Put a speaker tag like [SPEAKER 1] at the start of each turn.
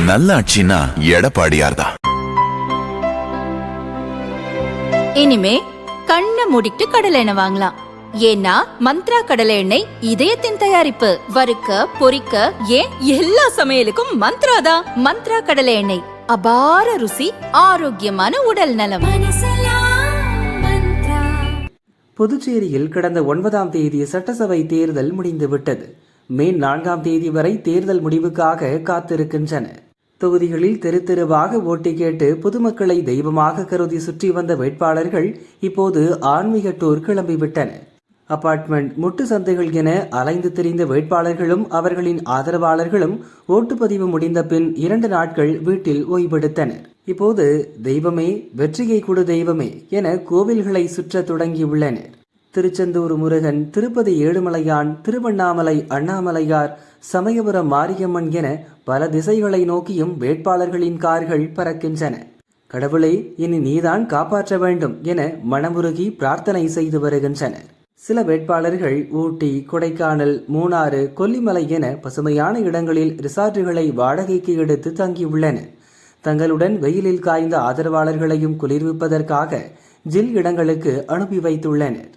[SPEAKER 1] நல்லாட்சினா எடப்பாடியார்தான்.
[SPEAKER 2] இனிமே கண்ணை மூடிட்டு கடலை எண்ணெய் வாங்கலாம். ஏன்னா மந்த்ரா கடலை எண்ணெய் இதயத்தின் தயாரிப்பு. வறுக்க பொரிக்க ஏன் எல்லா சமையலுக்கும் மந்த்ரா தான். மந்த்ரா கடலை எண்ணெய், அபார ருசி, ஆரோக்கியமான உடல் நலம்.
[SPEAKER 3] புதுச்சேரியில் கடந்த 9ஆம் தேதி சட்டசபை தேர்தல் முடிந்துவிட்டது. மே 4ஆம் தேதி வரை தேர்தல் முடிவுக்காக காத்திருக்கின்றன. தொகுதிகளில் தெரு தெருவாக ஓட்டு கேட்டு பொதுமக்களை தெய்வமாக கருதி சுற்றி வந்த வேட்பாளர்கள் இப்போது ஆன்மீக டூர் கிளம்பிவிட்டனர். அபார்ட்மெண்ட், முட்டு சந்தைகள் என அலைந்து திரிந்த வேட்பாளர்களும் அவர்களின் ஆதரவாளர்களும் ஓட்டுப்பதிவு முடிந்த பின் 2 நாட்கள் வீட்டில் ஓய்வெடுத்தனர். இப்போது தெய்வமே வெற்றியை கொடு தெய்வமே என கோவில்களை சுற்ற தொடங்கியுள்ளனர். திருச்செந்தூர் முருகன், திருப்பதி ஏழுமலையான், திருவண்ணாமலை அண்ணாமலையார், சமயபுரம் மாரியம்மன் என பல திசைகளை நோக்கியும் வேட்பாளர்களின் கார்கள் பறக்கின்றன. கடவுளை இனி நீதான் காப்பாற்ற வேண்டும் என மனமுருகி பிரார்த்தனை செய்து வருகின்றனர். சில வேட்பாளர்கள் ஊட்டி, கொடைக்கானல், மூணாறு, கொல்லிமலை என பசுமையான இடங்களில் ரிசார்ட்டுகளை வாடகைக்கு எடுத்து தங்கியுள்ளனர். தங்களுடன் வெயிலில் காய்ந்த ஆதரவாளர்களையும் குளிர்விப்பதற்காக ஜில் இடங்களுக்கு அனுப்பி வைத்துள்ளனர்.